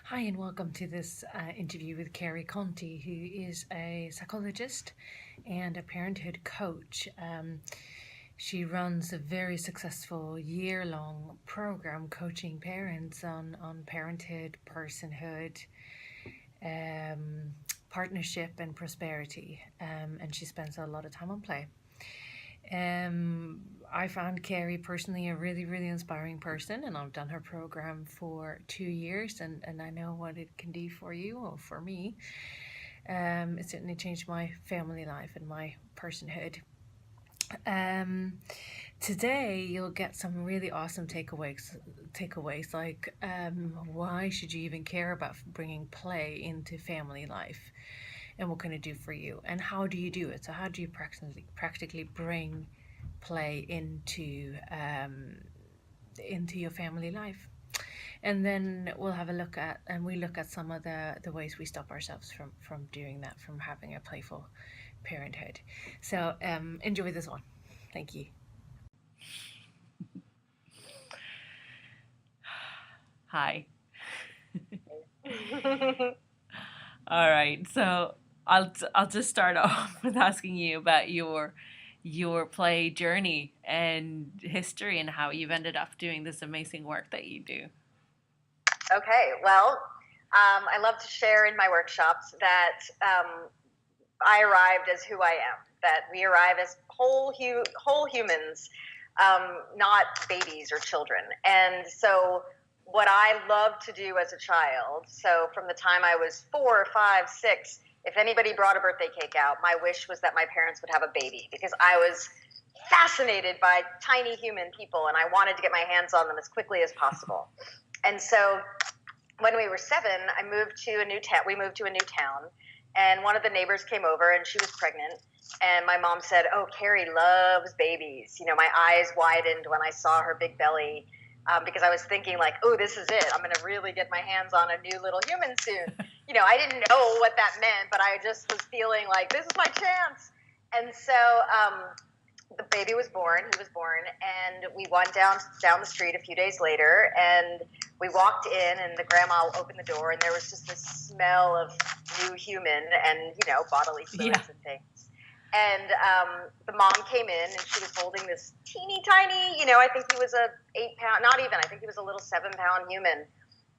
Hi, and welcome to this interview with Carrie Contey, who is a psychologist and a parenthood coach. She runs a very successful year-long program coaching parents on parenthood, personhood, um, partnership, and prosperity. And she spends a lot of time on play. I found Carrie personally a really, really inspiring person, and I've done her program for 2 years, and I know what it can do for you or for me. It certainly changed my family life and my personhood. Um, Today you'll get some really awesome takeaways like why should you even care about bringing play into family life, and what can it do for you, and how do you do it? So how do you practically bring play into your family life? And then we'll have a look at and we look at some of the ways we stop ourselves from doing that, from having a playful parenthood. So enjoy this one. Thank you. Hi. All right. So I'll just start off with asking you about your play journey and history and how you've ended up doing this amazing work that you do. Okay, well, I love to share in my workshops that I arrived as who I am, that we arrive as whole humans, not babies or children. And so, what I loved to do as a child, so from the time I was 4, 5, 6, if anybody brought a birthday cake out, my wish was that my parents would have a baby because I was fascinated by tiny human people and I wanted to get my hands on them as quickly as possible. And so when we were 7, I moved to a new town. We moved to a new town, and one of the neighbors came over, and she was pregnant. And my mom said, "Oh, Carrie loves babies." You know, my eyes widened when I saw her big belly, because I was thinking like, "Oh, this is it. I'm going to really get my hands on a new little human soon." You know, I didn't know what that meant, but I just was feeling like this is my chance. And so the baby was born. He was born, and we went down the street a few days later, and we walked in, and the grandma opened the door, and there was just this smell of new human and bodily fluids and things. And the mom came in, and she was holding this teeny tiny, I think he was a 8 pound, not even, I think he was a little 7 pound human.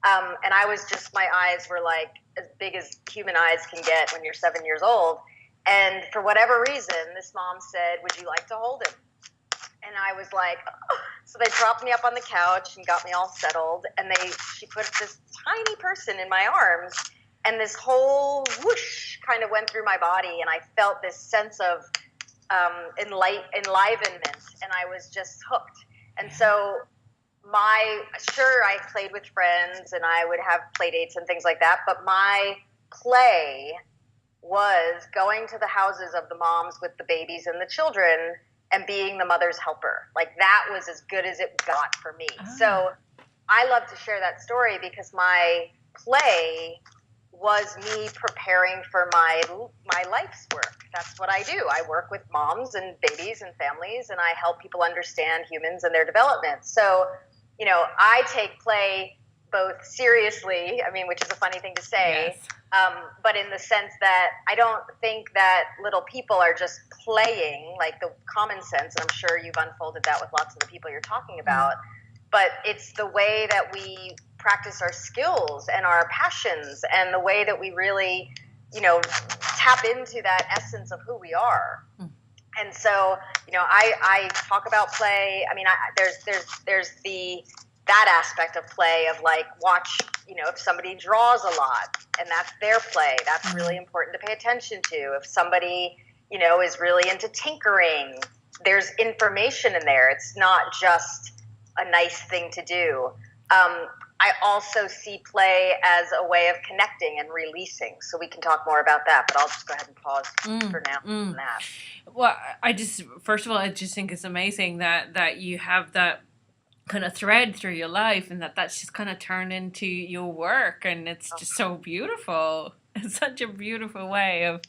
And I was just, my eyes were like as big as human eyes can get when you're 7 years old. And for whatever reason, this mom said, "Would you like to hold him?" And I was like, oh. So they dropped me up on the couch and got me all settled. And she put this tiny person in my arms, and this whole whoosh kind of went through my body. And I felt this sense of enlivenment, and I was just hooked. And so I played with friends and I would have play dates and things like that. But my play was going to the houses of the moms with the babies and the children and being the mother's helper. Like that was as good as it got for me. So I love to share that story because my play was me preparing for my life's work. That's what I do. I work with moms and babies and families, and I help people understand humans and their development. So, I take play both seriously, which is a funny thing to say, but in the sense that I don't think that little people are just playing like the common sense, and I'm sure you've unfolded that with lots of the people you're talking about, but it's the way that we practice our skills and our passions and the way that we really, tap into that essence of who we are. And so, I talk about play. There's that aspect of play of like watch, if somebody draws a lot and that's their play, that's really important to pay attention to. If somebody, is really into tinkering, there's information in there. It's not just a nice thing to do. I also see play as a way of connecting and releasing. So we can talk more about that, but I'll just go ahead and pause for now on that. Well, first of all, I just think it's amazing that you have that kind of thread through your life, and that's just kind of turned into your work, and it's just so beautiful. It's such a beautiful way of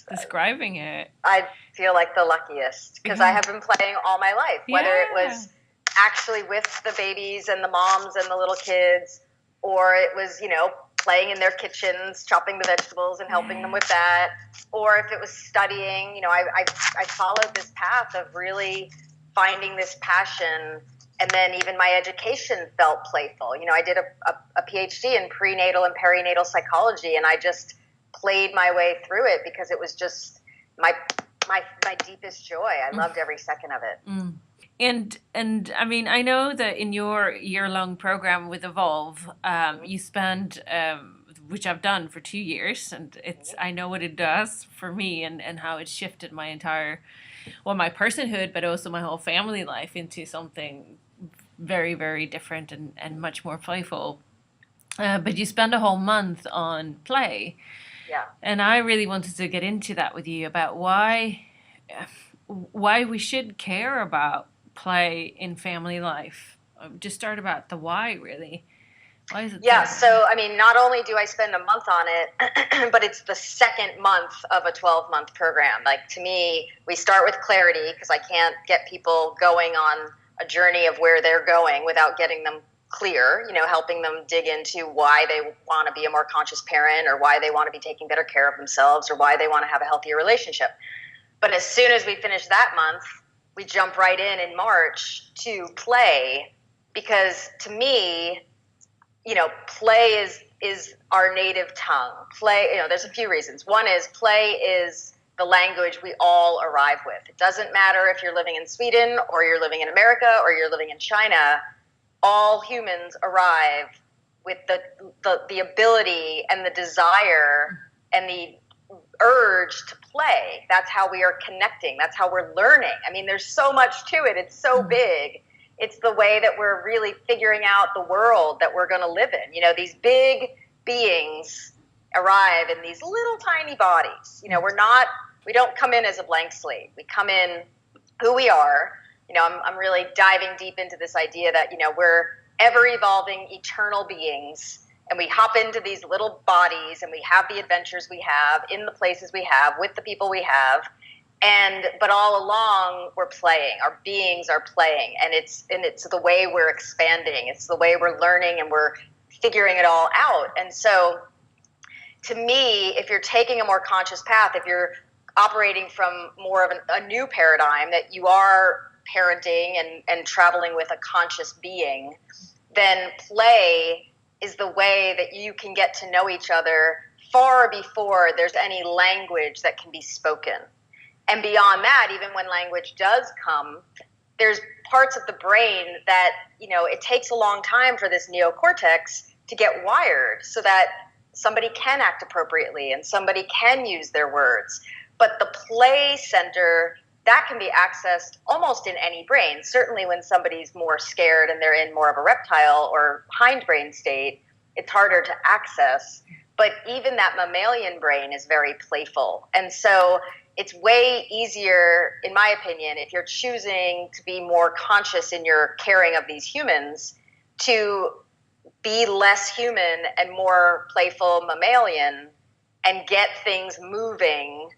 describing it. I feel like the luckiest because I have been playing all my life, whether it was actually with the babies and the moms and the little kids, or it was, playing in their kitchens, chopping the vegetables and helping them with that. Or if it was studying, I followed this path of really finding this passion. And then even my education felt playful. I did a PhD in prenatal and perinatal psychology, and I just played my way through it because it was just my deepest joy. I loved every second of it. And I mean, I know that in your year-long program with Evolve, you spend, which I've done for 2 years, and I know what it does for me and how it shifted my entire, my personhood, but also my whole family life into something very, very different and much more playful. But you spend a whole month on play. Yeah. And I really wanted to get into that with you about why we should care about play in family life. Just start about the why, really. Why is it? Yeah, so I mean, not only do I spend a month on it, but it's the second month of a 12-month program. Like, to me, we start with clarity because I can't get people going on a journey of where they're going without getting them clear, helping them dig into why they want to be a more conscious parent, or why they want to be taking better care of themselves, or why they want to have a healthier relationship. But as soon as we finish that month, we jump right in March to play, because to me, play is our native tongue. Play, there's a few reasons. One is play is the language we all arrive with. It doesn't matter if you're living in Sweden or you're living in America or you're living in China. All humans arrive with the ability and the desire and the urge to play. That's how we are connecting. That's how we're learning. I mean, there's so much to it. It's so big. It's the way that we're really figuring out the world that we're going to live in. These big beings arrive in these little tiny bodies. We don't come in as a blank slate. We come in who we are. I'm really diving deep into this idea that, we're ever evolving eternal beings, and we hop into these little bodies and we have the adventures we have in the places we have with the people we have. But all along we're playing, our beings are playing, and it's the way we're expanding. It's the way we're learning, and we're figuring it all out. And so to me, if you're taking a more conscious path, if you're operating from more of a new paradigm, that you are parenting and traveling with a conscious being, then play is the way that you can get to know each other far before there's any language that can be spoken. And beyond that, even when language does come, there's parts of the brain that, it takes a long time for this neocortex to get wired so that somebody can act appropriately and somebody can use their words. But the play center, that can be accessed almost in any brain. Certainly when somebody's more scared and they're in more of a reptile or hindbrain state, it's harder to access. But even that mammalian brain is very playful. And so it's way easier, in my opinion, if you're choosing to be more conscious in your caring of these humans, to be less human and more playful mammalian and get things moving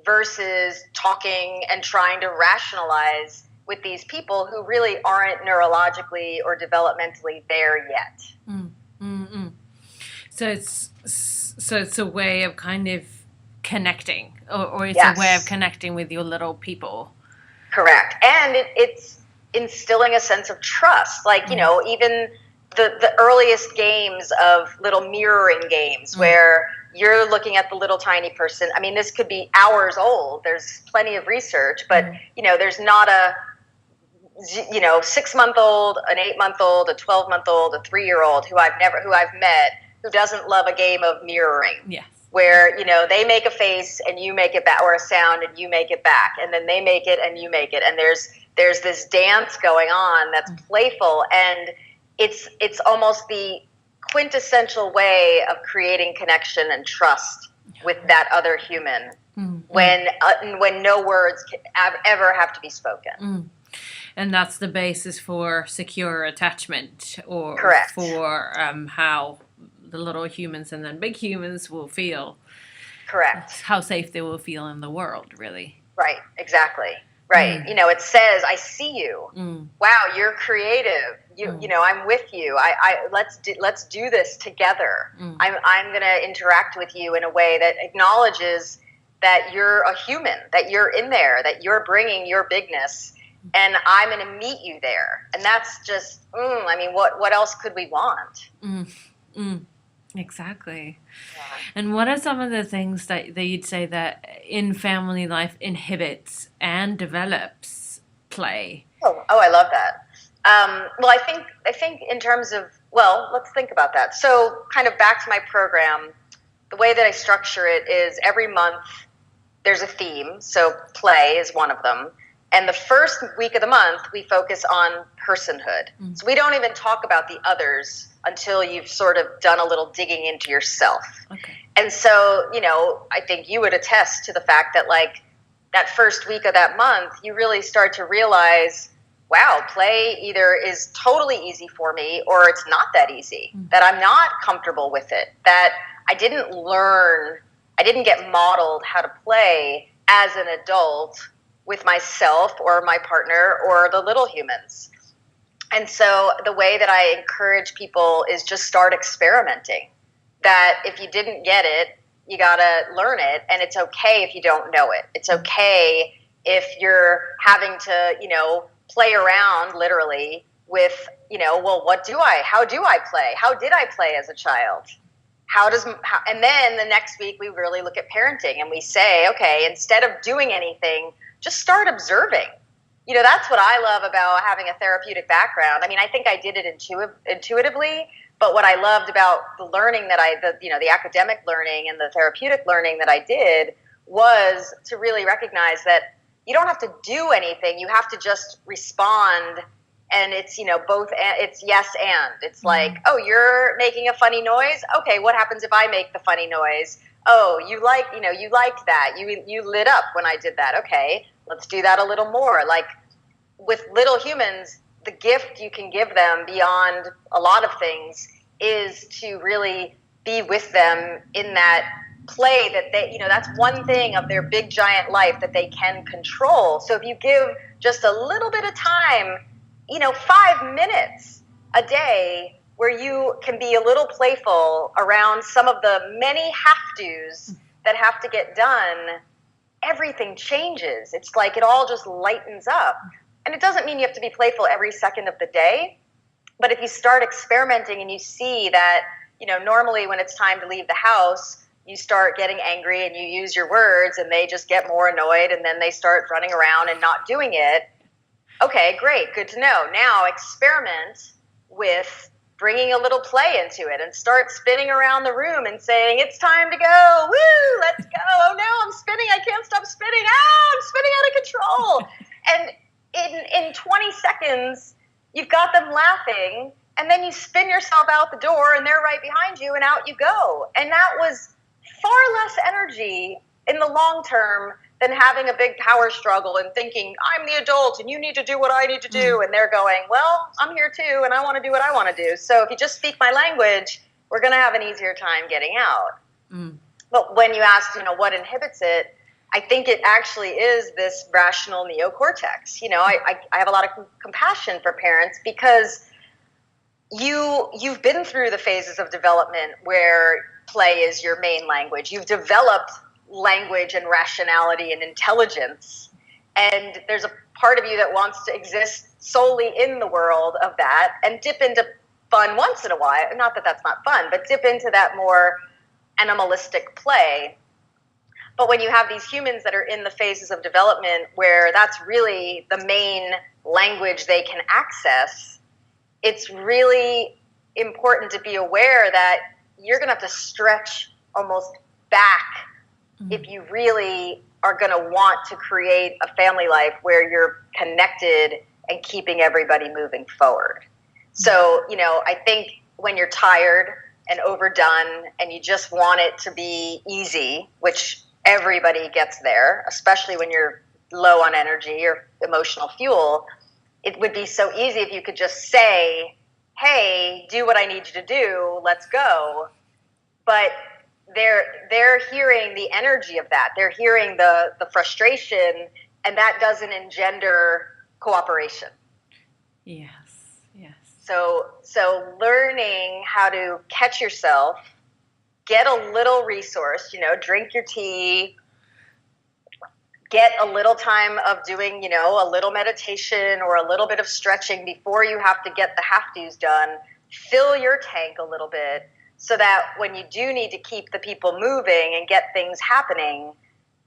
versus talking and trying to rationalize with these people who really aren't neurologically or developmentally there yet. So it's a way of kind of connecting, or it's Yes. a way of connecting with your little people. Correct. And it's instilling a sense of trust. Like, even the earliest games of little mirroring games where you're looking at the little tiny person. I mean, this could be hours old. There's plenty of research, but, there's not a, 6-month-old, an 8-month-old, a 12-month-old, a 3-year-old who I've met who doesn't love a game of mirroring. Yes. Where, they make a face and you make it back, or a sound and you make it back, and then they make it and you make it. And there's this dance going on that's playful, and it's almost the quintessential way of creating connection and trust with that other human when no words can ever have to be spoken. And that's the basis for secure attachment, or Correct. For how the little humans and then big humans will feel. Correct. How safe they will feel in the world, really. Right, exactly. Right. You know, it says, I see you. Mm. Wow, you're creative. You know, I'm with you. Let's do this together. I'm going to interact with you in a way that acknowledges that you're a human, that you're in there, that you're bringing your bigness, and I'm going to meet you there. And that's just, I mean, what else could we want? Exactly. Yeah. And what are some of the things that you'd say that in family life inhibits and develops play? Oh, I love that. Well, I think in terms of, well, let's think about that. So, kind of back to my program, the way that I structure it is every month there's a theme. So, play is one of them. And the first week of the month, we focus on personhood. So, we don't even talk about the others until you've sort of done a little digging into yourself. Okay. And so, you know, I think you would attest to the fact that, like, that first week of that month, you really start to realize, wow, play either is totally easy for me or it's not that easy, that I'm not comfortable with it, that I didn't get modeled how to play as an adult with myself or my partner or the little humans. And so the way that I encourage people is just start experimenting. That if you didn't get it, you got to learn it, and it's okay if you don't know it. It's okay if you're having to, you know, play around literally with, you know, well, how do I play? How did I play as a child? And then the next week we really look at parenting and we say, okay, instead of doing anything, just start observing. You know, that's what I love about having a therapeutic background. I mean, I think I did it intuitively, but what I loved about the learning that the academic learning and the therapeutic learning that I did was to really recognize that you don't have to do anything. You have to just respond. And it's, you know, it's yes and. It's like, oh, you're making a funny noise? Okay, what happens if I make the funny noise? Oh, you liked that. You lit up when I did that. Okay, let's do that a little more. Like with little humans, the gift you can give them beyond a lot of things is to really be with them in that play that they, you know, that's one thing of their big giant life that they can control. So if you give just a little bit of time, you know, 5 minutes a day where you can be a little playful around some of the many have-tos that have to get done, everything changes. It's like it all just lightens up. And it doesn't mean you have to be playful every second of the day. But if you start experimenting and you see that, you know, normally when it's time to leave the house, you start getting angry and you use your words and they just get more annoyed and then they start running around and not doing it. Okay, great. Good to know. Now experiment with bringing a little play into it and start spinning around the room and saying, it's time to go. Woo, let's go. Oh no, I'm spinning. I can't stop spinning. I'm spinning out of control. And in 20 seconds, you've got them laughing, and then you spin yourself out the door and they're right behind you and out you go. And that was far less energy in the long term than having a big power struggle and thinking, I'm the adult and you need to do what I need to do. And they're going, well, I'm here too and I want to do what I want to do. So if you just speak my language, we're going to have an easier time getting out. But when you asked, you know, what inhibits it, I think it actually is this rational neocortex. You know, I have a lot of compassion for parents because you've been through the phases of development where play is your main language. You've developed language and rationality and intelligence. And there's a part of you that wants to exist solely in the world of that and dip into fun once in a while. Not that that's not fun, but dip into that more animalistic play. But when you have these humans that are in the phases of development where that's really the main language they can access, it's really important to be aware that you're going to have to stretch almost back if you really are going to want to create a family life where you're connected and keeping everybody moving forward. So, you know, I think when you're tired and overdone and you just want it to be easy, which everybody gets there, especially when you're low on energy or emotional fuel, it would be so easy if you could just say, hey, do what I need you to do, let's go. But they're hearing the energy of that. They're hearing the frustration and that doesn't engender cooperation. Yes, yes. So learning how to catch yourself, get a little resource, drink your tea, get a little time of doing, a little meditation or a little bit of stretching before you have to get the have-tos done. Fill your tank a little bit so that when you do need to keep the people moving and get things happening,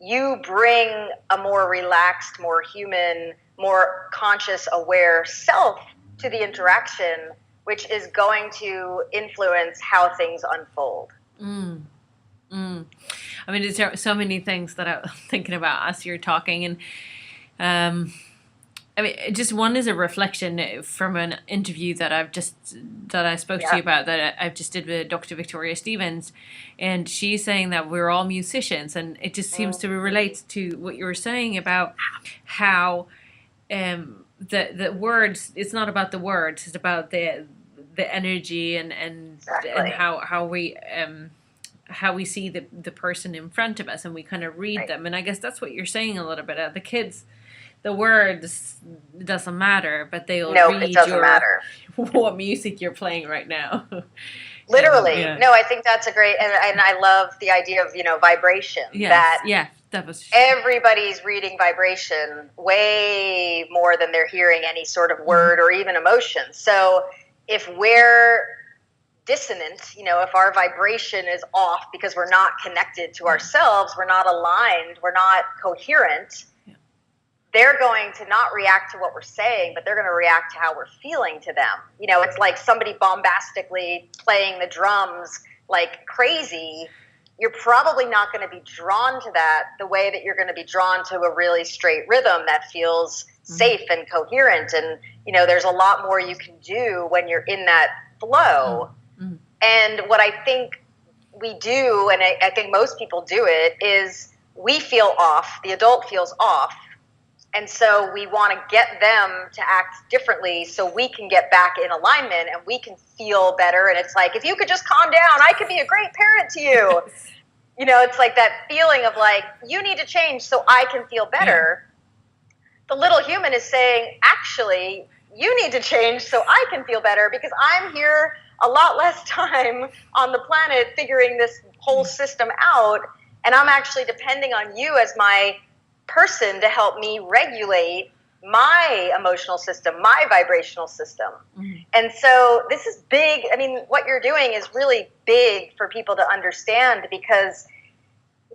you bring a more relaxed, more human, more conscious, aware self to the interaction, which is going to influence how things unfold. Mm. I mean, there's so many things that I'm thinking about as you're talking, and I mean, just one is a reflection from an interview that I spoke to you about, that I've just did with Dr. Victoria Stevens, and she's saying that we're all musicians, and it just seems to relate to what you were saying about how the words. It's not about the words; it's about the energy and Exactly. and how we see the person in front of us, and we kind of read them. And I guess that's what you're saying a little bit. The kids, the words doesn't matter, but they'll read what music you're playing right now. Literally. No, I think that's a great, and I love the idea of, vibration. That was everybody's reading vibration way more than they're hearing any sort of word or even emotion. So if we're dissonant, if our vibration is off because we're not connected to ourselves, we're not aligned, we're not coherent, they're going to not react to what we're saying, but they're going to react to how we're feeling to them. It's like somebody bombastically playing the drums like crazy. You're probably not going to be drawn to that the way that you're going to be drawn to a really straight rhythm that feels safe and coherent. And, there's a lot more you can do when you're in that flow. And what I think we do, and I think most people do it, is we feel off. The adult feels off. And so we want to get them to act differently so we can get back in alignment and we can feel better. And it's like, if you could just calm down, I could be a great parent to you. It's like that feeling of like, you need to change so I can feel better. The little human is saying, actually, you need to change so I can feel better because I'm here a lot less time on the planet figuring this whole system out. And I'm actually depending on you as my person to help me regulate my emotional system, my vibrational system. And so this is big. I mean, what you're doing is really big for people to understand because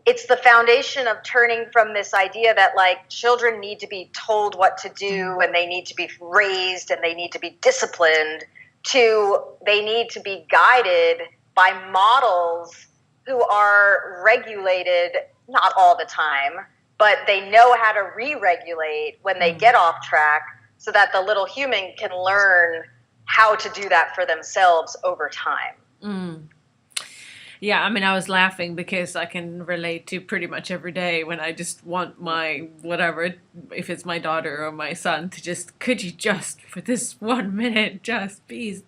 it's the foundation of turning from this idea that like children need to be told what to do and they need to be raised and they need to be disciplined to they need to be guided by models who are regulated, not all the time, but they know how to re-regulate when they get off track so that the little human can learn how to do that for themselves over time. Yeah, I mean, I was laughing because I can relate to pretty much every day when I just want my, whatever, if it's my daughter or my son, to just, could you just, for this 1 minute, just be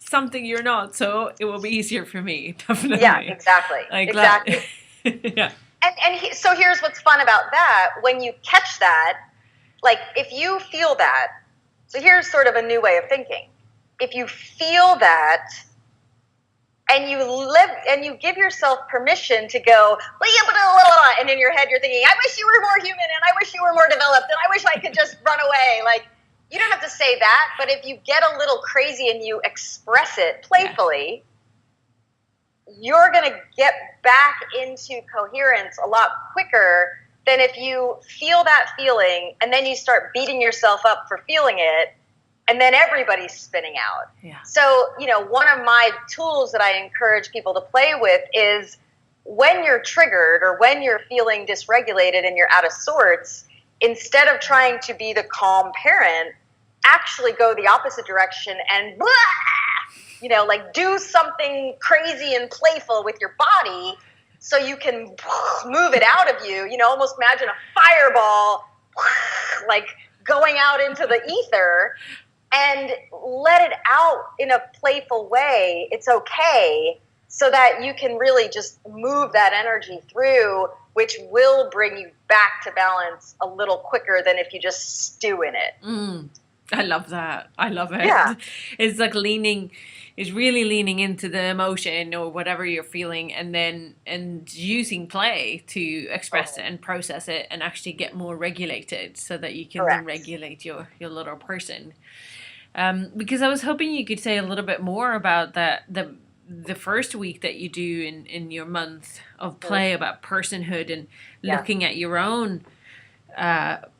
something you're not, so it will be easier for me, definitely. Yeah, exactly. Exactly. Yeah. So here's what's fun about that. When you catch that, like if you feel that, so here's sort of a new way of thinking. If you feel that and you live and you give yourself permission to go, and in your head you're thinking, I wish you were more human and I wish you were more developed and I wish I could just run away. Like you don't have to say that, but if you get a little crazy and you express it playfully, you're going to get back into coherence a lot quicker than if you feel that feeling and then you start beating yourself up for feeling it and then everybody's spinning out. Yeah. So, one of my tools that I encourage people to play with is when you're triggered or when you're feeling dysregulated and you're out of sorts, instead of trying to be the calm parent, actually go the opposite direction and like do something crazy and playful with your body so you can move it out of you, almost imagine a fireball like going out into the ether and let it out in a playful way. It's okay. so that you can really just move that energy through, which will bring you back to balance a little quicker than if you just stew in it. I love that. I love it. Yeah. It's like really leaning into the emotion or whatever you're feeling, and using play to express it and process it and actually get more regulated so that you can then Correct. regulate your little person. Because I was hoping you could say a little bit more about the first week that you do in your month of play, about personhood and looking at your own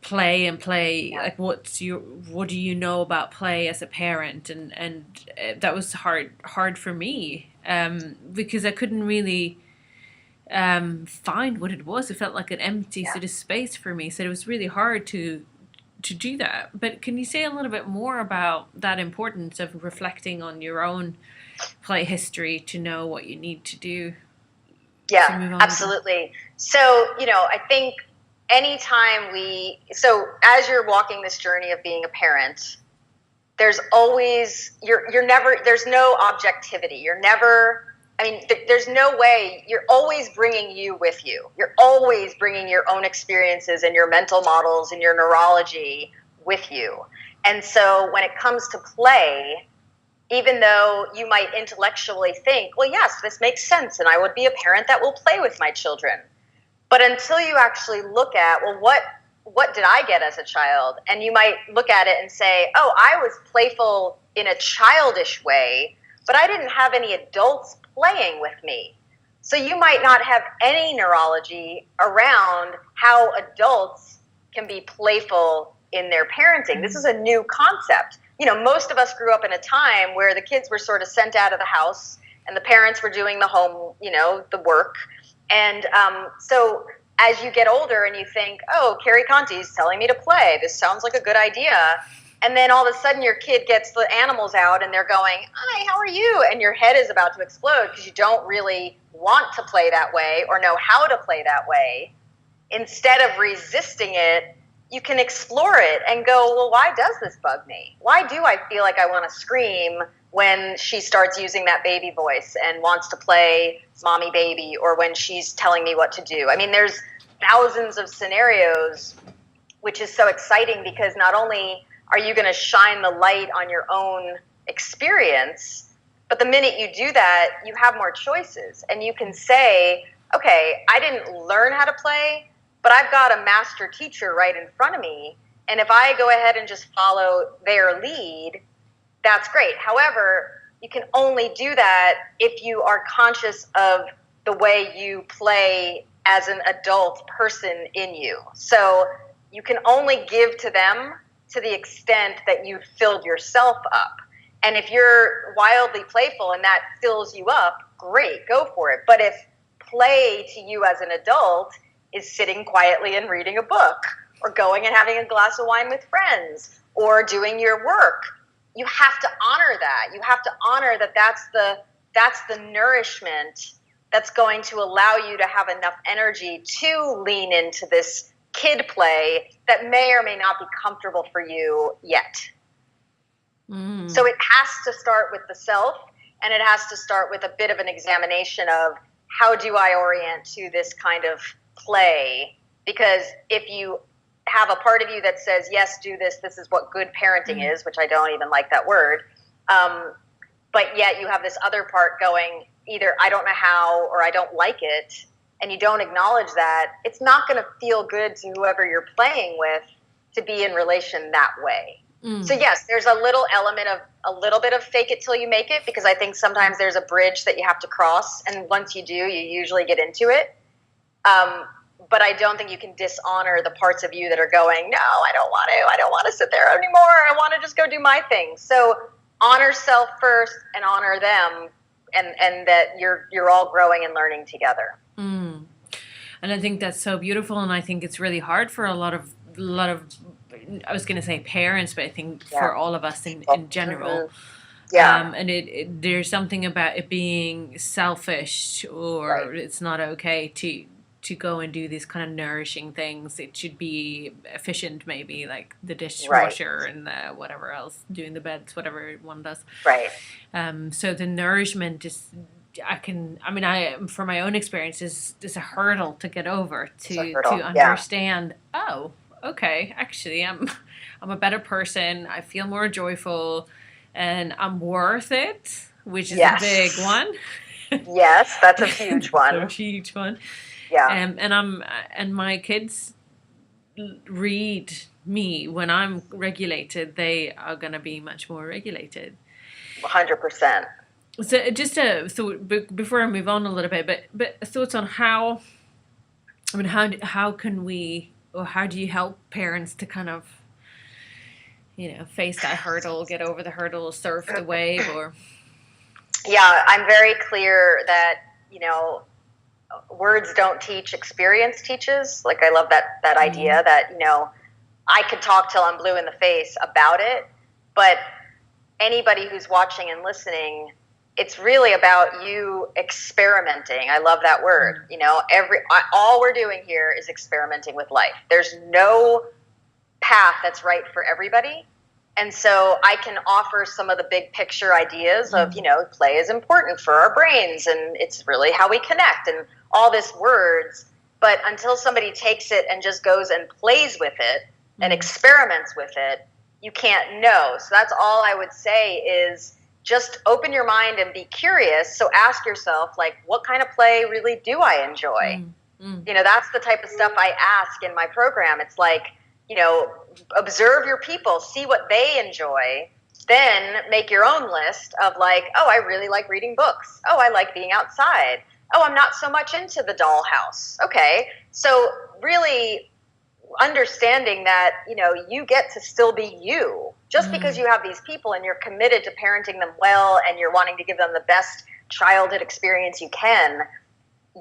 play, like what do you know about play as a parent, and that was hard for me, because I couldn't really find what it was. It felt like an empty sort of space for me, so it was really hard to do that. But can you say a little bit more about that importance of reflecting on your own play history to know what you need to do? Yeah, absolutely. So, I think anytime as you're walking this journey of being a parent, there's always, you're never, there's no objectivity. You're never, there's no way, you're always bringing you with you. You're always bringing your own experiences and your mental models and your neurology with you. And so when it comes to play, even though you might intellectually think, well, yes, this makes sense, and I would be a parent that will play with my children. But until you actually look at, well, what did I get as a child? And you might look at it and say, oh, I was playful in a childish way, but I didn't have any adults playing with me. So you might not have any neurology around how adults can be playful in their parenting. This is a new concept. Most of us grew up in a time where the kids were sort of sent out of the house and the parents were doing the home, the work. And so as you get older and you think, oh, Carrie Contey's telling me to play, this sounds like a good idea. And then all of a sudden your kid gets the animals out and they're going, hi, how are you? And your head is about to explode because you don't really want to play that way or know how to play that way. Instead of resisting it, you can explore it and go, well, why does this bug me? Why do I feel like I want to scream when she starts using that baby voice and wants to play mommy baby, or when she's telling me what to do? There's thousands of scenarios, which is so exciting because not only are you going to shine the light on your own experience, but the minute you do that, you have more choices and you can say, okay, I didn't learn how to play, but I've got a master teacher right in front of me. And if I go ahead and just follow their lead, that's great. However, you can only do that if you are conscious of the way you play as an adult person in you. So you can only give to them to the extent that you filled yourself up. And if you're wildly playful and that fills you up, great, go for it. But if play to you as an adult is sitting quietly and reading a book, or going and having a glass of wine with friends, or doing your work, you have to honor that. You have to honor that that's the nourishment that's going to allow you to have enough energy to lean into this kid play that may or may not be comfortable for you yet. So it has to start with the self, and it has to start with a bit of an examination of how do I orient to this kind of play? Because if you have a part of you that says, yes, do this, this is what good parenting is, which I don't even like that word, but yet you have this other part going, either I don't know how or I don't like it, and you don't acknowledge that, it's not going to feel good to whoever you're playing with to be in relation that way. So yes, there's a little element of a little bit of fake it till you make it, because I think sometimes there's a bridge that you have to cross, and once you do, you usually get into it. But I don't think you can dishonor the parts of you that are going, no, I don't want to sit there anymore. I want to just go do my thing. So honor self first and honor them, and that you're all growing and learning together. And I think that's so beautiful. And I think it's really hard for a lot of, I was going to say parents, but I think for all of us in general. And there's something about it being selfish, or it's not okay to go and do these kind of nourishing things. It should be efficient, maybe like the dishwasher and the whatever else, doing the beds, whatever one does. So the nourishment from my own experience, is a hurdle to get over, It's a to hurdle. Yeah. understand, oh, okay, actually, I'm a better person. I feel more joyful, and I'm worth it, which is a big Yes. one. Yes, that's a huge So one. huge one. Yeah. And my kids read me when I'm regulated. They are going to be much more regulated. 100%. So just a thought before I move on a little bit, but thoughts on how, how can we, or how do you help parents to kind of, face that hurdle, get over the hurdle, surf the wave, or Yeah, I'm very clear that, words don't teach, experience teaches. Like, I love that idea that, I could talk till I'm blue in the face about it, but anybody who's watching and listening, it's really about you experimenting. I love that word. All we're doing here is experimenting with life. There's no path that's right for everybody. And so I can offer some of the big picture ideas of, play is important for our brains, and it's really how we connect, and all this words. But until somebody takes it and just goes and plays with it and experiments with it, you can't know. So that's all I would say is just open your mind and be curious. So ask yourself, like, what kind of play really do I enjoy? That's the type of stuff I ask in my program. It's like, observe your people, see what they enjoy, then make your own list of like, oh, I really like reading books. Oh, I like being outside. Oh, I'm not so much into the dollhouse. Okay. So really understanding that, you get to still be you. Just because you have these people and you're committed to parenting them well and you're wanting to give them the best childhood experience you can,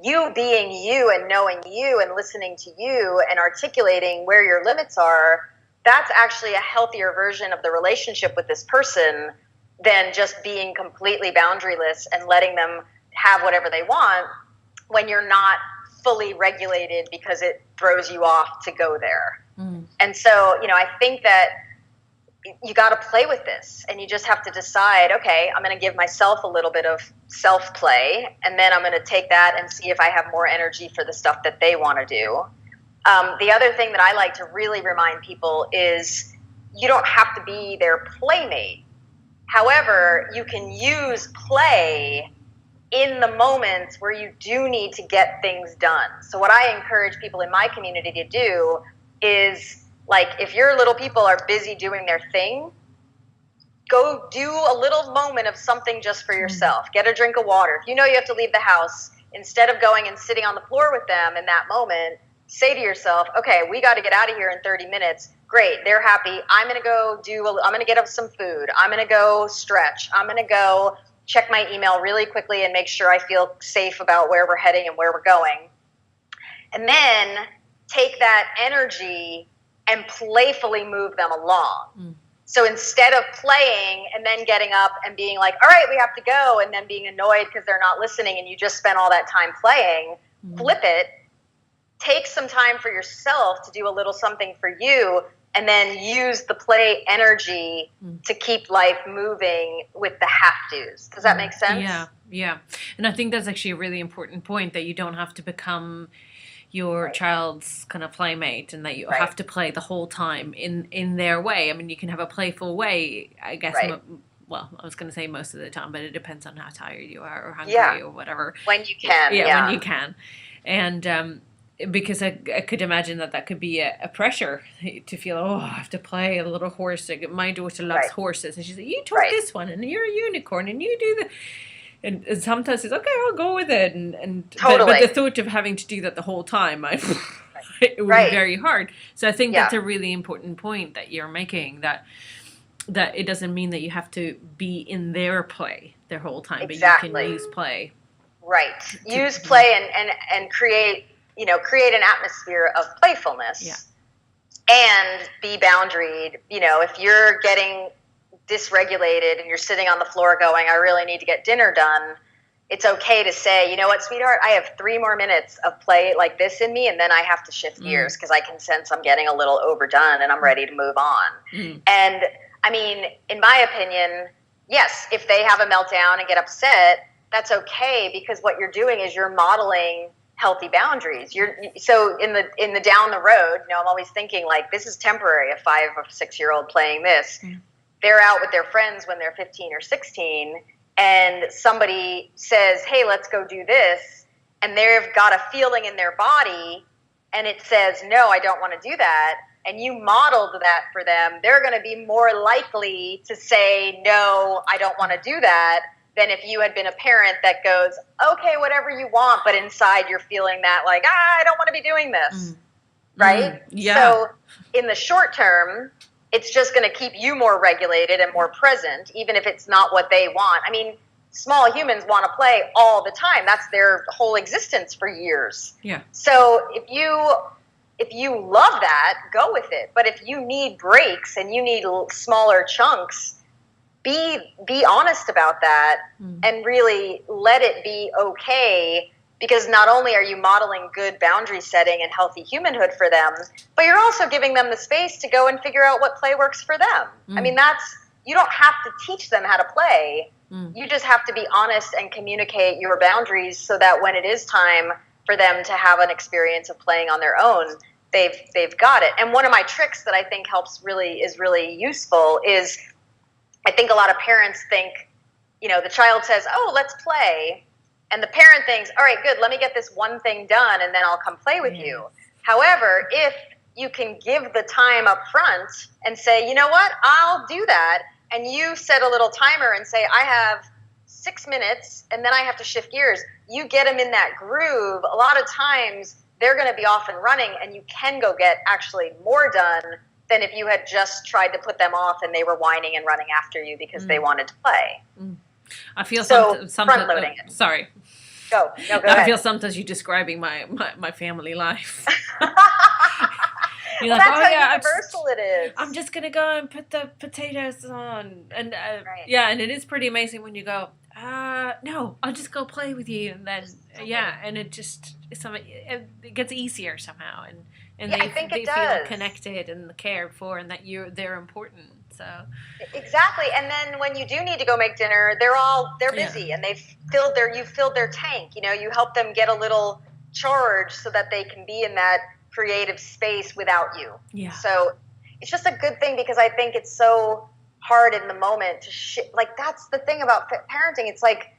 you being you and knowing you and listening to you and articulating where your limits are, that's actually a healthier version of the relationship with this person than just being completely boundaryless and letting them have whatever they want when you're not fully regulated because it throws you off to go there. And so, I think that you got to play with this, and you just have to decide, okay, I'm going to give myself a little bit of self-play, and then I'm going to take that and see if I have more energy for the stuff that they want to do. The other thing that I like to really remind people is you don't have to be their playmate. However, you can use play in the moments where you do need to get things done. So what I encourage people in my community to do is, like, if your little people are busy doing their thing, go do a little moment of something just for yourself. Get a drink of water. If you know you have to leave the house, instead of going and sitting on the floor with them in that moment, say to yourself, okay, we got to get out of here in 30 minutes. Great, they're happy. I'm going to get up some food. I'm going to go stretch. I'm going to go check my email really quickly and make sure I feel safe about where we're heading and where we're going. And then take that energy and playfully move them along. So instead of playing and then getting up and being like, all right, we have to go, and then being annoyed because they're not listening and you just spent all that time playing, flip it, take some time for yourself to do a little something for you, and then use the play energy to keep life moving with the have-tos. Does that make sense? Yeah. And I think that's actually a really important point, that you don't have to become your child's kind of playmate, and that you have to play the whole time in their way. I mean, you can have a playful way, I guess. Well, I was going to say most of the time, but it depends on how tired you are or hungry or whatever. When you can. When you can. And because I could imagine that could be a pressure to feel, oh, I have to play a little horse. Like, my daughter loves horses, and she's like, you took this one, and you're a unicorn, and you do the... And sometimes it's okay, I'll go with it, and totally. But the thought of having to do that the whole time, it would be very hard. So I think that's a really important point that you're making, that it doesn't mean that you have to be in their play their whole time, but you can use play. Use play and create an atmosphere of playfulness, and be boundaried. If you're getting dysregulated and you're sitting on the floor going, I really need to get dinner done, it's okay to say, you know what, sweetheart, I have 3 more minutes of play like this in me, and then I have to shift gears because I can sense I'm getting a little overdone and I'm ready to move on. And I mean, in my opinion, yes, if they have a meltdown and get upset, that's okay, because what you're doing is you're modeling healthy boundaries. So in the down the road, I'm always thinking like, this is temporary. A 5 or 6-year-old playing this, they're out with their friends when they're 15 or 16, and somebody says, hey, let's go do this, and they've got a feeling in their body, and it says, no, I don't want to do that, and you modeled that for them, they're going to be more likely to say, no, I don't want to do that, than if you had been a parent that goes, okay, whatever you want, but inside you're feeling that like, I don't want to be doing this, right? Yeah. So in the short term, it's just going to keep you more regulated and more present, even if it's not what they want. I mean, small humans want to play all the time. That's their whole existence for years. Yeah. So if you love that, go with it. But if you need breaks and you need smaller chunks, be honest about that and really let it be okay, because not only are you modeling good boundary setting and healthy humanhood for them, but you're also giving them the space to go and figure out what play works for them. I mean, you don't have to teach them how to play. You just have to be honest and communicate your boundaries so that when it is time for them to have an experience of playing on their own, they've got it. And one of my tricks that I think is really useful is, I think a lot of parents think, the child says, oh, let's play. And the parent thinks, all right, good, let me get this one thing done and then I'll come play with you. However, if you can give the time up front and say, you know what, I'll do that. And you set a little timer and say, I have 6 minutes and then I have to shift gears. You get them in that groove. A lot of times they're going to be off and running, and you can go get actually more done than if you had just tried to put them off and they were whining and running after you because they wanted to play. I feel so sometimes front-loading it. Sorry. Go I ahead. feel sometimes you're describing my family life. You're well, like, that's how universal it is. I'm just going to go and put the potatoes on. And right. yeah, and it is pretty amazing when you go, no, I'll just go play with you. And then, and it just, it gets easier somehow. And they feel connected and cared for, and that they're important. So exactly. And then when you do need to go make dinner, they're busy and you've filled their tank. You help them get a little charge so that they can be in that creative space without you. Yeah. So it's just a good thing, because I think it's so hard in the moment to like, that's the thing about parenting. It's like,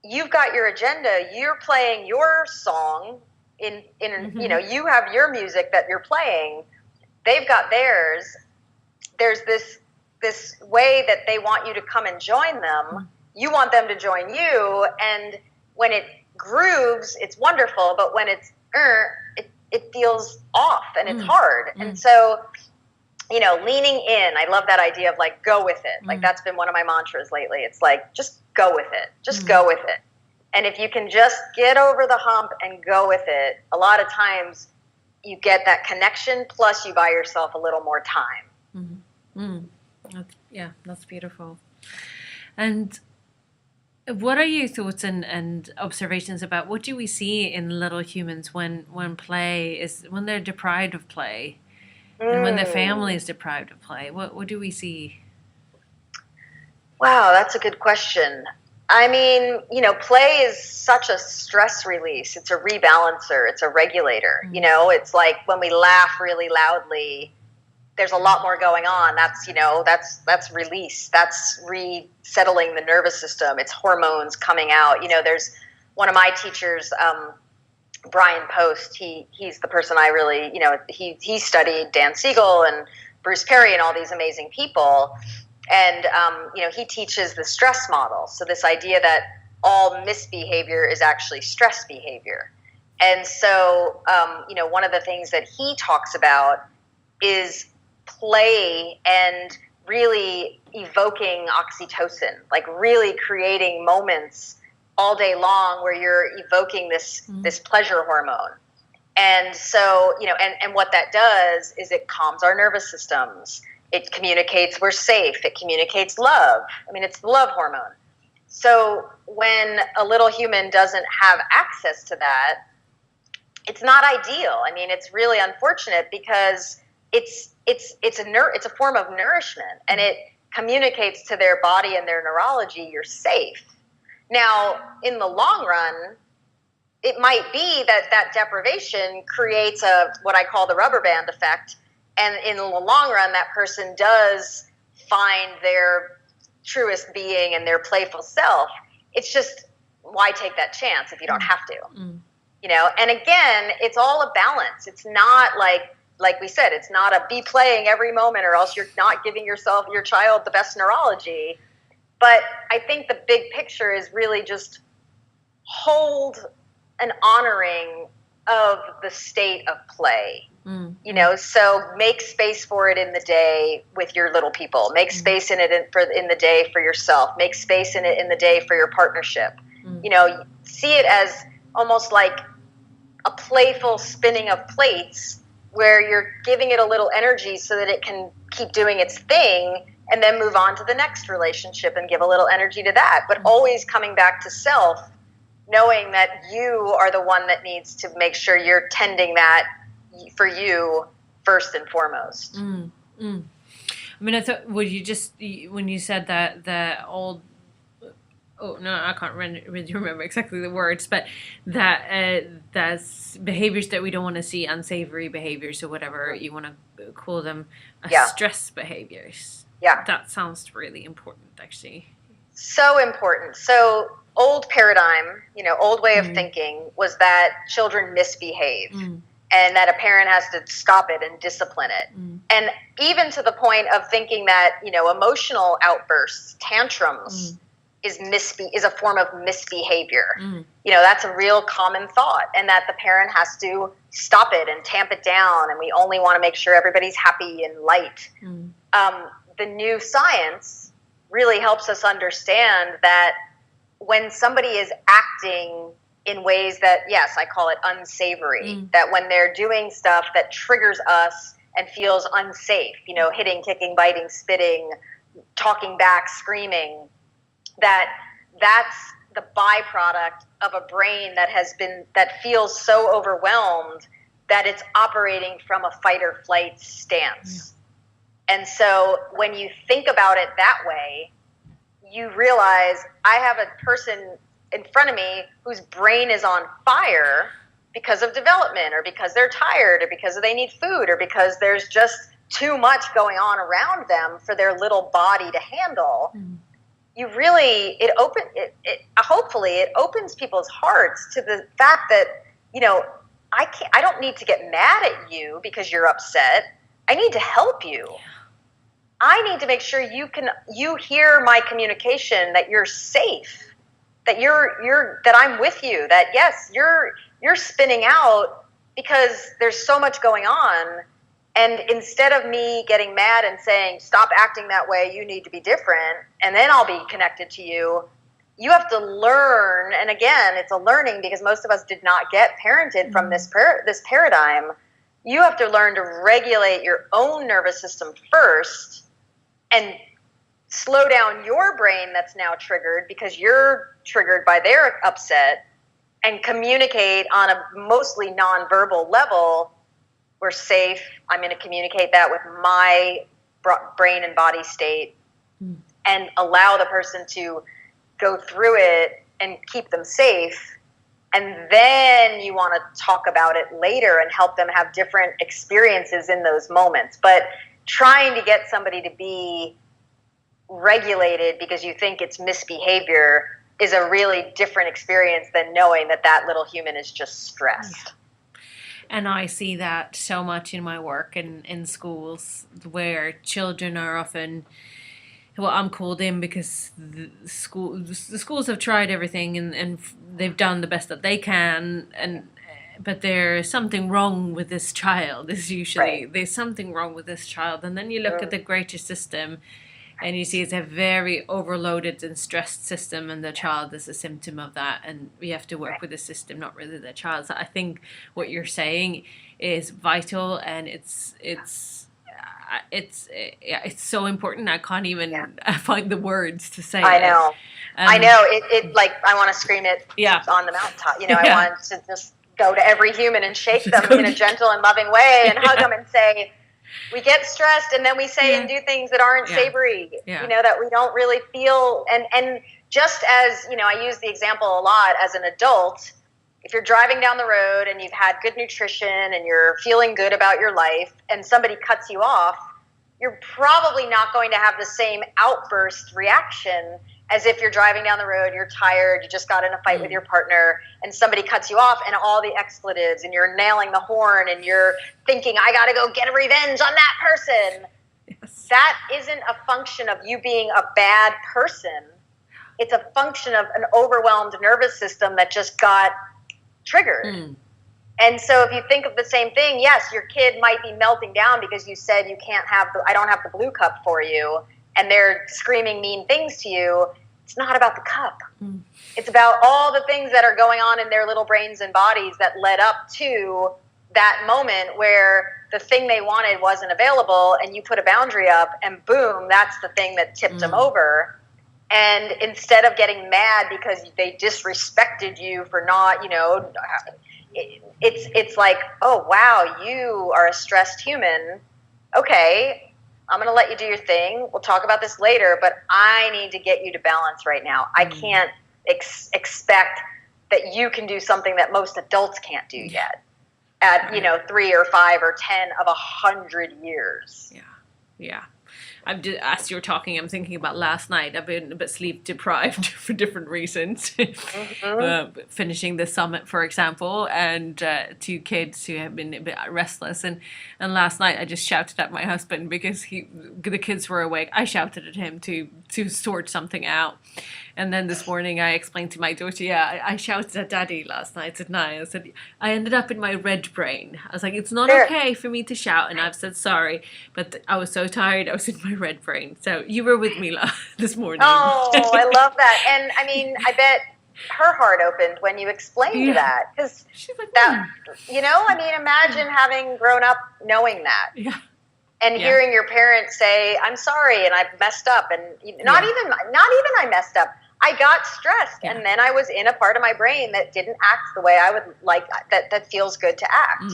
you've got your agenda, you're playing your song in you have your music that you're playing, they've got theirs. There's this way that they want you to come and join them. You want them to join you, and when it grooves, it's wonderful, but when it's it feels off and it's hard. And so, leaning in, I love that idea of like, go with it. Like, that's been one of my mantras lately. It's like, just go with it. Just go with it. And if you can just get over the hump and go with it, a lot of times you get that connection, plus you buy yourself a little more time. That's beautiful. And what are your thoughts and observations about what do we see in little humans when they're deprived of play, and when their family is deprived of play? What do we see? Wow, that's a good question. I mean, play is such a stress release. It's a rebalancer. It's a regulator. It's like when we laugh really loudly, there's a lot more going on. That's release. That's resettling the nervous system. It's hormones coming out. There's one of my teachers, Brian Post. He's the person I really, he studied Dan Siegel and Bruce Perry and all these amazing people. And, he teaches the stress model. So this idea that all misbehavior is actually stress behavior. And so, one of the things that he talks about is play and really evoking oxytocin, like really creating moments all day long where you're evoking this pleasure hormone. And so, and what that does is it calms our nervous systems. It communicates we're safe. It communicates love. I mean, it's the love hormone. So when a little human doesn't have access to that, it's not ideal. I mean, it's really unfortunate, because it's a form of nourishment, and it communicates to their body and their neurology, you're safe. Now, in the long run, it might be that that deprivation creates what I call the rubber band effect. And in the long run, that person does find their truest being and their playful self. It's just, why take that chance if you don't have to? And again, it's all a balance. It's not like we said, it's not a be playing every moment or else you're not giving your child the best neurology. But I think the big picture is really just hold an honoring of the state of play. So make space for it in the day with your little people. Make space in it in the day for yourself. Make space in it in the day for your partnership. See it as almost like a playful spinning of plates where you're giving it a little energy so that it can keep doing its thing and then move on to the next relationship and give a little energy to that. But always coming back to self, knowing that you are the one that needs to make sure you're tending that for you first and foremost. I mean, I thought, when you said that the old, oh no, I can't really remember exactly the words, but that that's behaviors that we don't want to see, unsavory behaviors or whatever you want to call them, stress behaviors. Yeah. That sounds really important, actually. So important. So old paradigm, old way of thinking was that children misbehave and that a parent has to stop it and discipline it. And even to the point of thinking that, emotional outbursts, tantrums is a form of misbehavior. That's a real common thought, and that the parent has to stop it and tamp it down, and we only want to make sure everybody's happy and light. The new science really helps us understand that when somebody is acting in ways that, yes, I call it unsavory, that when they're doing stuff that triggers us and feels unsafe, hitting, kicking, biting, spitting, talking back, screaming, that's the byproduct of a brain that feels so overwhelmed that it's operating from a fight or flight stance. And so when you think about it that way, you realize I have a person in front of me whose brain is on fire because of development, or because they're tired, or because they need food, or because there's just too much going on around them for their little body to handle. You really, hopefully it opens people's hearts to the fact that, I don't need to get mad at you because you're upset. I need to help you. I need to make sure you hear my communication, that you're safe, that that I'm with you, that yes, you're spinning out because there's so much going on. And instead of me getting mad and saying, stop acting that way, you need to be different, and then I'll be connected to you, you have to learn. And again, it's a learning, because most of us did not get parented from this paradigm. You have to learn to regulate your own nervous system first and slow down your brain that's now triggered because you're triggered by their upset, and communicate on a mostly nonverbal level. We're safe. I'm going to communicate that with my brain and body state, and allow the person to go through it and keep them safe. And then you want to talk about it later and help them have different experiences in those moments. But trying to get somebody to be regulated because you think it's misbehavior is a really different experience than knowing that little human is just stressed. And I see that so much in my work in schools, where children are often, well, I'm called in because the schools have tried everything and they've done the best that they can, but there's something wrong with this child. Is usually there's something wrong with this child, and then you look at the greater system, and you see it's a very overloaded and stressed system, and the child is a symptom of that, and we have to work with the system, not really the child. So I think what you're saying is vital, and it's so important. I can't even find the words to say I know. it. I know. It like, I want to scream it on the mountaintop. I want to just go to every human and shake them in a gentle and loving way and hug them and say, we get stressed, and then we say and do things that aren't savory, that we don't really feel, and just as, I use the example a lot as an adult. If you're driving down the road and you've had good nutrition and you're feeling good about your life and somebody cuts you off, you're probably not going to have the same outburst reaction as if you're driving down the road, you're tired, you just got in a fight with your partner, and somebody cuts you off, and all the expletives, and you're nailing the horn, and you're thinking, I got to go get a revenge on that person. Yes. That isn't a function of you being a bad person. It's a function of an overwhelmed nervous system that just got triggered. And so if you think of the same thing, yes, your kid might be melting down because you said I don't have the blue cup for you, and they're screaming mean things to you. It's not about the cup. It's about all the things that are going on in their little brains and bodies that led up to that moment where the thing they wanted wasn't available, and you put a boundary up, and boom, that's the thing that tipped them over. And instead of getting mad because they disrespected you for not, it's like, oh, wow, you are a stressed human. Okay, I'm going to let you do your thing. We'll talk about this later, but I need to get you to balance right now. I can't expect that you can do something that most adults can't do yet at, 3 or 5 or 10 of 100 years. Yeah. As you were talking, I'm thinking about last night. I've been a bit sleep deprived for different reasons. Finishing the summit, for example, and 2 kids who have been a bit restless. And last night I just shouted at my husband because the kids were awake. I shouted at him to sort something out. And then this morning I explained to my daughter, I shouted at Daddy last night at night. I said, I ended up in my red brain. I was like, it's not okay for me to shout. And I've said sorry, but I was so tired. I was in my red brain. So you were with me this morning. Oh, I love that. And I mean, I bet her heart opened when you explained that. Because she's like, imagine having grown up knowing that. Yeah. And hearing your parents say, I'm sorry, and I've messed up. And not even I messed up. I got stressed, and then I was in a part of my brain that didn't act the way I would like, that feels good to act.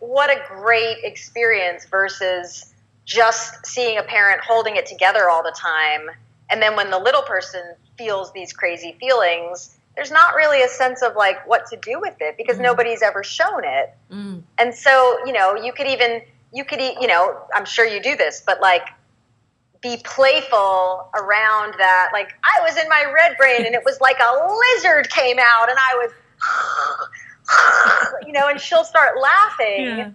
What a great experience versus just seeing a parent holding it together all the time. And then when the little person feels these crazy feelings, there's not really a sense of like what to do with it because nobody's ever shown it. And so, you could, I'm sure you do this, but like, be playful around that. Like, I was in my red brain and it was like a lizard came out and I was, and she'll start laughing. Yeah.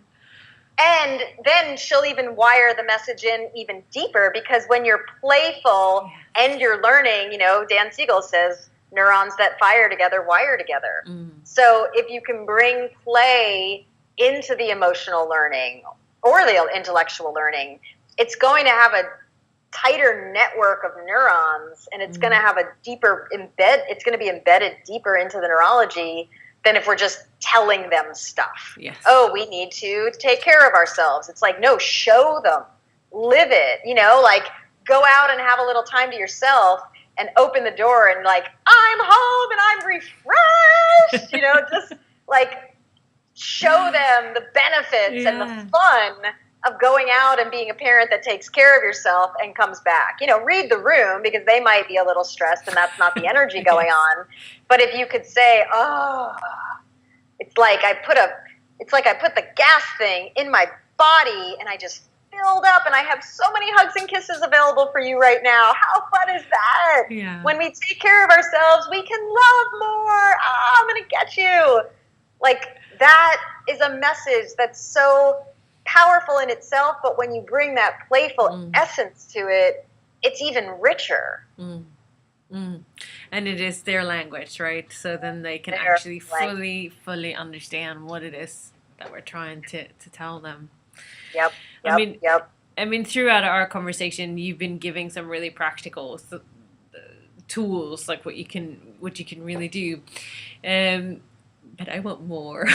And then she'll even wire the message in even deeper because when you're playful and you're learning, Dan Siegel says, neurons that fire together wire together. So if you can bring play into the emotional learning or the intellectual learning, it's going to have a tighter network of neurons, and it's going to have it's going to be embedded deeper into the neurology than if we're just telling them stuff. Yes. Oh, we need to take care of ourselves. It's like, no, show them, live it, like go out and have a little time to yourself and open the door and like, I'm home and I'm refreshed, just like show them the benefits and the fun of going out and being a parent that takes care of yourself and comes back. Read the room because they might be a little stressed and that's not the energy going on. But if you could say, oh, it's like I put the gas thing in my body and I just filled up and I have so many hugs and kisses available for you right now. How fun is that? Yeah. When we take care of ourselves, we can love more. I'm going to get you. Like that is a message that's so powerful in itself, but when you bring that playful essence to it, it's even richer. And it is their language, right? So then they can actually fully understand what it is that we're trying to tell them. Yep. I mean, throughout our conversation, you've been giving some really practical tools, like what you can really do. But I want more.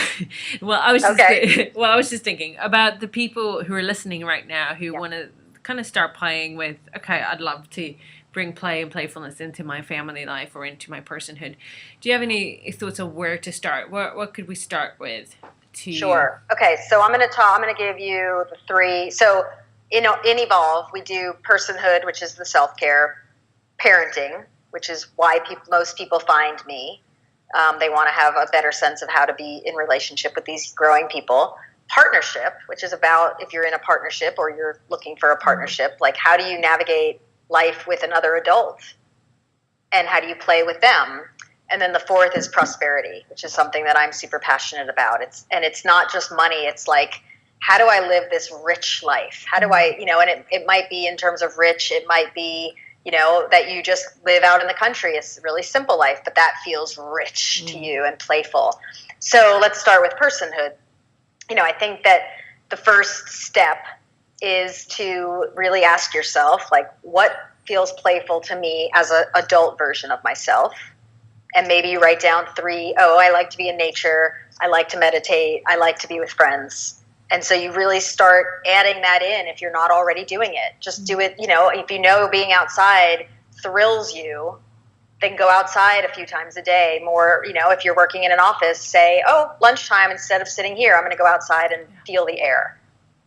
I was just thinking about the people who are listening right now who want to kind of start playing with, okay, I'd love to bring play and playfulness into my family life or into my personhood. Do you have any thoughts of where to start? What could we start with? Sure. Okay, so I'm going to give you the 3. So, in Evolve, we do personhood, which is the self-care. parenting, which is why most people find me. They want to have a better sense of how to be in relationship with these growing people. Partnership, which is about if you're in a partnership or you're looking for a partnership, like how do you navigate life with another adult and how do you play with them? And then the fourth is prosperity, which is something that I'm super passionate about. It's not just money. It's like, how do I live this rich life? How do I, and it might be in terms of rich, it might be, that you just live out in the country. It's a really simple life, but that feels rich to you and playful. So let's start with personhood. I think that the first step is to really ask yourself, like, what feels playful to me as an adult version of myself? And maybe you write down 3, I like to be in nature, I like to meditate, I like to be with friends. And so you really start adding that in if you're not already doing it. Just do it, if being outside thrills you, then go outside a few times a day. More, if you're working in an office, say, lunchtime, instead of sitting here, I'm going to go outside and feel the air.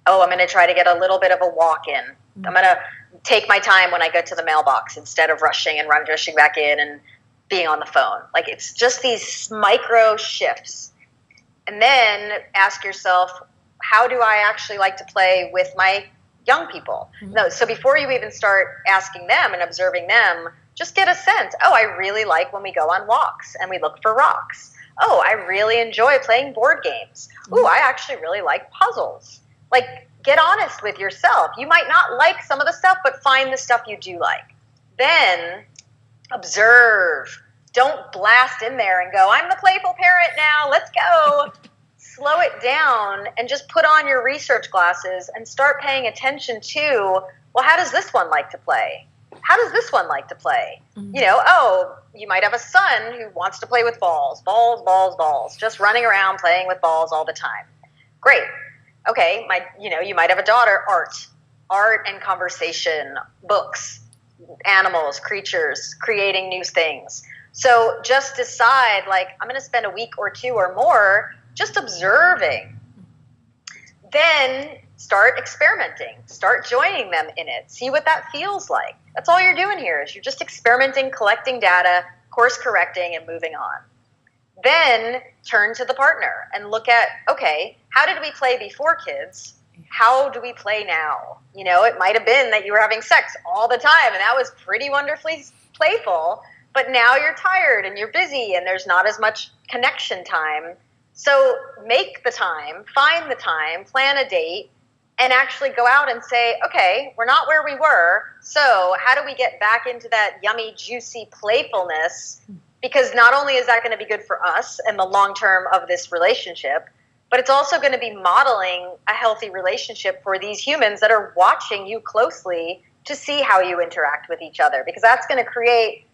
I'm going to try to get a little bit of a walk in. I'm going to take my time when I get to the mailbox instead of rushing back in and being on the phone. Like, it's just these micro shifts. And then ask yourself, how do I actually like to play with my young people? No, so before you even start asking them and observing them, just get a sense. I really like when we go on walks and we look for rocks. I really enjoy playing board games. I actually really like puzzles. Like, get honest with yourself. You might not like some of the stuff, but find the stuff you do like. Then observe. Don't blast in there and go, I'm the playful parent now, let's go. Slow it down and just put on your research glasses and start paying attention to, well, how does this one like to play? How does this one like to play? You might have a son who wants to play with balls, just running around playing with balls all the time. Great. Okay, you might have a daughter, art and conversation, books, animals, creatures, creating new things. So just decide, like, I'm going to spend a week or 2 or more just observing. Then start experimenting. Start joining them in it. See what that feels like. That's all you're doing here is you're just experimenting, collecting data, course correcting, and moving on. Then turn to the partner and look at, okay, how did we play before kids? How do we play now? It might have been that you were having sex all the time, and that was pretty wonderfully playful, but now you're tired and you're busy and there's not as much connection time. So make the time, find the time, plan a date, and actually go out and say, okay, we're not where we were, so how do we get back into that yummy, juicy playfulness? Because not only is that going to be good for us and the long term of this relationship, but it's also going to be modeling a healthy relationship for these humans that are watching you closely to see how you interact with each other, because that's going to create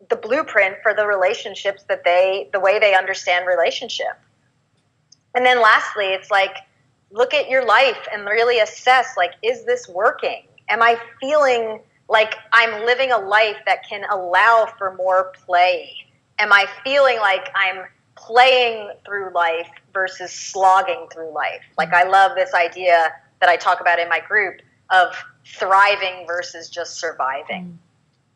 the blueprint for the relationships the way they understand relationship. And then lastly, it's like, look at your life and really assess, like, is this working? Am I feeling like I'm living a life that can allow for more play? Am I feeling like I'm playing through life versus slogging through life? Like, I love this idea that I talk about in my group of thriving versus just surviving.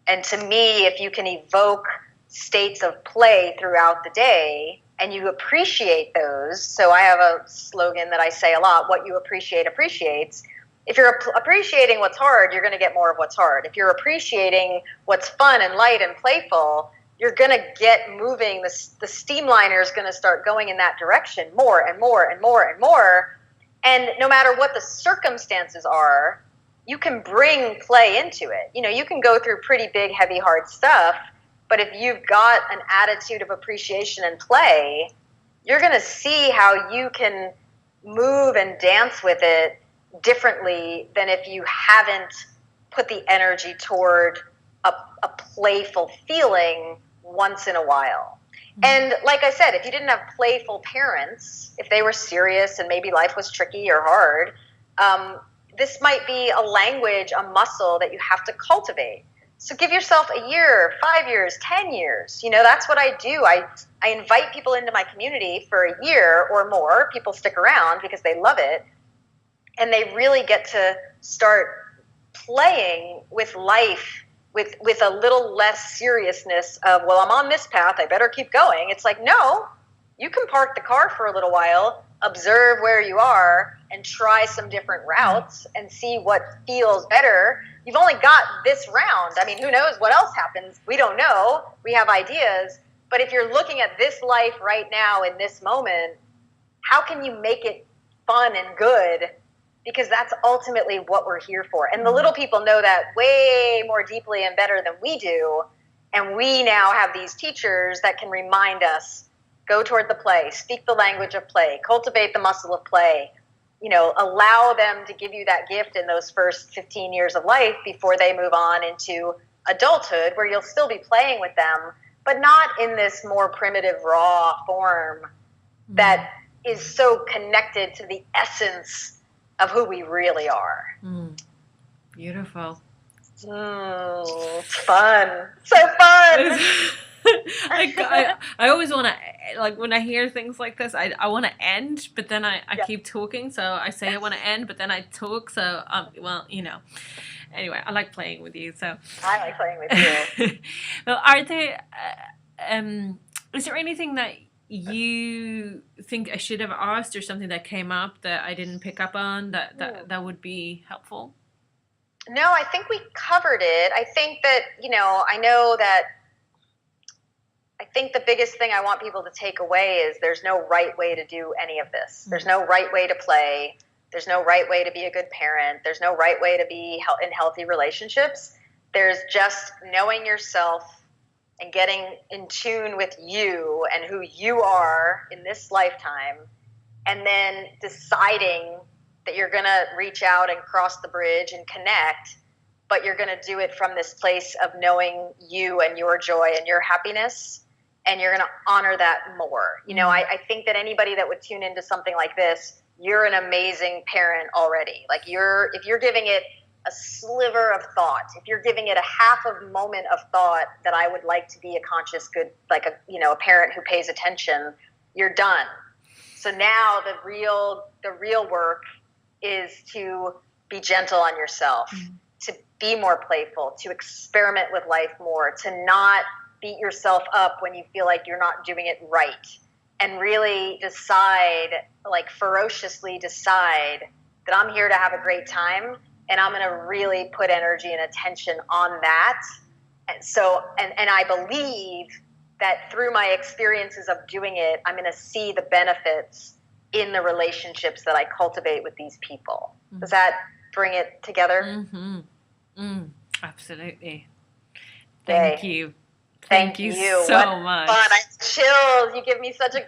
And to me, if you can evoke states of play throughout the day and you appreciate those, so I have a slogan that I say a lot, what you appreciate appreciates. If you're appreciating what's hard, you're going to get more of what's hard. If you're appreciating what's fun and light and playful, you're going to get moving. The steamliner is going to start going in that direction more and more and more and more. And no matter what the circumstances are, you can bring play into it. You can go through pretty big, heavy, hard stuff, but if you've got an attitude of appreciation and play, you're going to see how you can move and dance with it differently than if you haven't put the energy toward a playful feeling once in a while. And like I said, if you didn't have playful parents, if they were serious and maybe life was tricky or hard, this might be a language, a muscle that you have to cultivate. So give yourself a year, 5 years, 10 years. That's what I do. I invite people into my community for a year or more. People stick around because they love it. And they really get to start playing with life with a little less seriousness of, well, I'm on this path, I better keep going. It's like, no, you can park the car for a little while, observe where you are, and try some different routes and see what feels better. You've only got this round. I mean, who knows what else happens? We don't know. We have ideas. But if you're looking at this life right now in this moment, how can you make it fun and good? Because that's ultimately what we're here for. And the little people know that way more deeply and better than we do. And we now have these teachers that can remind us, go toward the play, speak the language of play, cultivate the muscle of play, allow them to give you that gift in those first 15 years of life before they move on into adulthood, where you'll still be playing with them, but not in this more primitive, raw form that is so connected to the essence of who we really are. Beautiful. It's fun. So fun. I always want to, like, when I hear things like this, I want to end, but then I keep talking. So I say I want to end, but then I talk. So, well, anyway, I like playing with you. So I like playing with you. Well, are there, is there anything that you think I should have asked, or something that came up that I didn't pick up on that would be helpful? No, I think we covered it. I think that, I think the biggest thing I want people to take away is there's no right way to do any of this. There's no right way to play. There's no right way to be a good parent. There's no right way to be in healthy relationships. There's just knowing yourself and getting in tune with you and who you are in this lifetime, and then deciding that you're going to reach out and cross the bridge and connect, but you're going to do it from this place of knowing you and your joy and your happiness, and you're going to honor that more. I think that anybody that would tune into something like this, you're an amazing parent already. Like, if you're giving it a sliver of thought, if you're giving it a half of moment of thought that I would like to be a conscious, good, like a parent who pays attention, you're done. So now the real work is to be gentle on yourself, to be more playful, to experiment with life more, to not beat yourself up when you feel like you're not doing it right, and really decide, like ferociously decide, that I'm here to have a great time, and I'm going to really put energy and attention on that. And so, and I believe that through my experiences of doing it, I'm going to see the benefits in the relationships that I cultivate with these people. Does that bring it together? Absolutely. Thank you. Thank you so much. Fun. I chills. You give me such a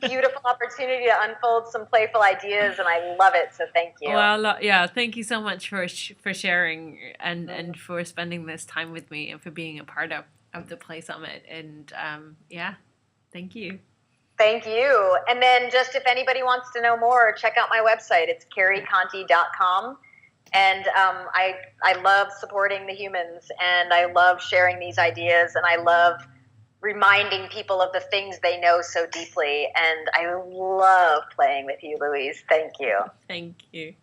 beautiful opportunity to unfold some playful ideas, and I love it. So thank you. Well, thank you so much for sharing and for spending this time with me, and for being a part of the Play Summit. And thank you. Thank you. And then just if anybody wants to know more, check out my website. It's carrieconte.com. And I love supporting the humans, and I love sharing these ideas, and I love reminding people of the things they know so deeply. And I love playing with you, Louise. Thank you. Thank you.